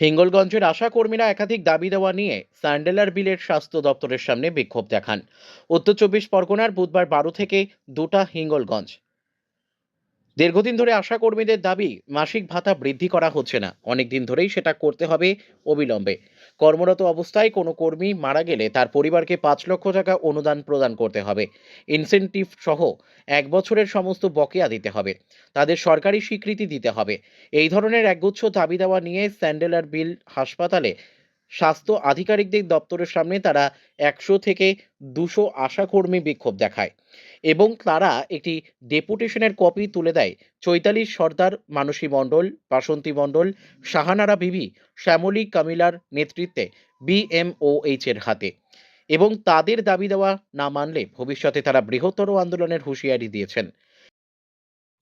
হিঙ্গলগঞ্জের আশা কর্মীরা একাধিক দাবি দেওয়া নিয়ে স্যান্ডেলার বিলের স্বাস্থ্য দপ্তরের সামনে বিক্ষোভ দেখান। উত্তর চব্বিশ পরগনার বুধবার 12 থেকে 2টা হিঙ্গলগঞ্জ। দীর্ঘদিন ধরে আশা কর্মীদের দাবি মাসিক ভাতা বৃদ্ধি করা হচ্ছে না, অনেকদিন ধরেই সেটা করতে হবে অবিলম্বে। কর্মরত অবস্থায় কোনো কর্মী মারা গেলে তার পরিবারকে 5 লক্ষ টাকা অনুদান প্রদান করতে হবে। ইনসেনটিভ সহ 1 বছরের সমস্ত বকেয়া দিতে হবে। তাদের সরকারি স্বীকৃতি দিতে হবে। এই ধরনের একগুচ্ছ দাবি দেওয়া নিয়ে স্যান্ডেলার বিল হাসপাতালে স্বাস্থ্য আধিকারিকদের দপ্তরের সামনে তারা 100 থেকে 200 আশাকর্মী বিক্ষোভ দেখায় এবং তারা একটি ডেপুটেশনের কপি তুলে দেয় চৈতালি সর্দার, মানসী মণ্ডল, বাসন্তী মণ্ডল, শাহানারা বিবি, শ্যামলী কামিলার নেতৃত্বে BMOH এর হাতে। এবং তাদের দাবি দেওয়া না মানলে ভবিষ্যতে তারা বৃহত্তর আন্দোলনের হুঁশিয়ারি দিয়েছেন।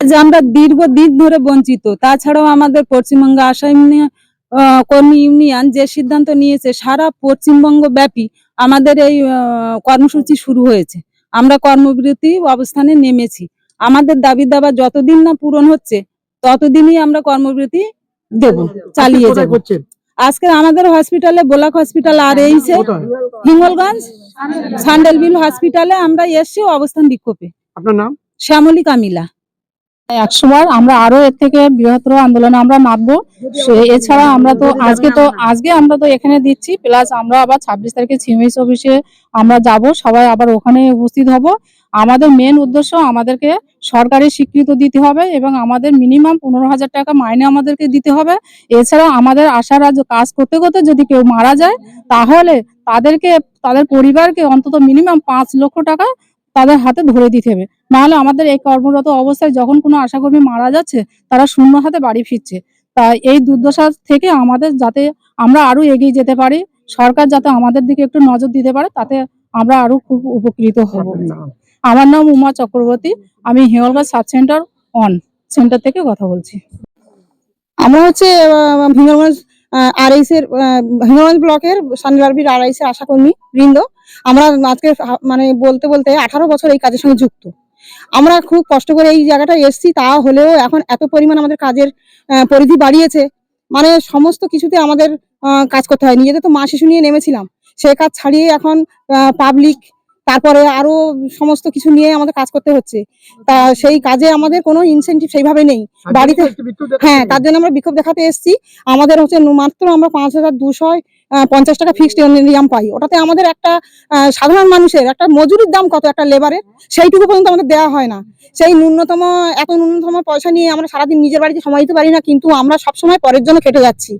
যে আমরা দীর্ঘদিন ধরে বঞ্চিত। তাছাড়াও আমাদের পশ্চিমবঙ্গ আশা কর্মী ইউনিয়ন যে সিদ্ধান্ত নিয়েছে, সারা পশ্চিমবঙ্গ ব্যাপী আমাদের এই কর্মসূচি শুরু হয়েছে। আমরা কর্মবিরতি অবস্থানে নেমেছি। আমাদের দাবি দাবা যতদিন না পূরণ হচ্ছে ততদিনই আমরা কর্মবিরতি দেব, চালিয়ে যাব। আজকে আমাদের হসপিটালে, বোলাক হসপিটাল আর এইছে হিঙ্গলগঞ্জ সান্ডেলবিল হসপিটালে আমরা এসছি অবস্থান বিক্ষোভে। আপনার নাম? শ্যামলী কামিলা। একসময় আমরা আরো এর থেকে বৃহত্তর আন্দোলনে আমরা নামবো। এছাড়া আমরা তো আজকে আমরা তো এখানে দিচ্ছি, প্লাস আমরা আবার 26 তারিখে সিএমএস অফিসে আমরা যাব, সবাই আবার ওখানে উপস্থিত হব। আমাদের মেন উদ্দেশ্য আমাদেরকে সরকারি স্বীকৃতি দিতে হবে এবং আমাদের মিনিমাম 15,000 টাকা মাইনে আমাদেরকে দিতে হবে। এছাড়া আমাদের আশা রাজ্য কাজ করতে করতে যদি কেউ মারা যায় তাহলে তাদের পরিবারকে অন্তত মিনিমাম 5 লক্ষ টাকা তাদের হাতে ধরে দিতে হবে। নাহলে আমাদের এই কর্মরত অবস্থায় যখন কোনো আশাকর্মী মারা যাচ্ছে তারা শূন্য হাতে বাড়ি ফিরছে। তাই এই দুর্দশা থেকে আমাদের যাতে আমরা আরো এগিয়ে যেতে পারি, সরকার যাতে আমাদের দিকে একটু নজর দিতে পারে, তাতে আমরা আরো খুব উপকৃত হব। আমার নাম উমা চক্রবর্তী, আমি হিঙ্গলগঞ্জ সাব সেন্টার থেকে কথা বলছি। আমরা হচ্ছে হিঙ্গলগঞ্জ হিঙ্গলগঞ্জ ব্লকের সান্ডেলারবিল RIC আশাকর্মী বৃন্দ। আমরা আজকে মানে বলতে বলতে 18 বছর এই কাজের সঙ্গে যুক্ত। আমরা খুব কষ্ট করে এই জায়গাটা এসেছি, তা হলেও এখন এত পরিমাণ আমাদের কাজের পরিধি বাড়িয়েছে, মানে সমস্ত কিছুতে আমাদের কাজ করতে হয়। নিজেদের তো মা শিশু নিয়ে নেমেছিলাম, সেই কাজ ছাড়িয়ে এখন পাবলিক, তারপরে আরো সমস্ত কিছু নিয়ে আমাদের কাজ করতে হচ্ছে। তা সেই কাজে আমাদের কোনো ইনসেনটিভ সেইভাবে নেই বাড়িতে। হ্যাঁ, তার জন্য আমরা বিক্ষোভ দেখাতে এসেছি। আমাদের হচ্ছে মাত্র আমরা 5,250 টাকা ফিক্সড ইনকাম পাই। ওটাতে আমাদের একটা সাধারণ মানুষের একটা মজুরির দাম কত, একটা লেবারের, সেইটুকু পর্যন্ত আমাদের দেওয়া হয় না। সেই ন্যূনতম পয়সা নিয়ে আমরা সারাদিন নিজের বাড়িতে সময় দিতে পারি না, কিন্তু আমরা সবসময় পরের জন্য খেটে যাচ্ছি।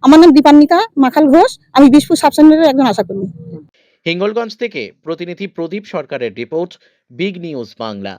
আমার নাম দীপান্বিতা মাখাল ঘোষ, আমি বিশপুর সাব সেন্টারের একজন আশাকর্মী। হিঙ্গলগঞ্জ থেকে প্রতিনিধি প্রদীপ সরকারের রিপোর্ট, বিগ নিউজ বাংলা।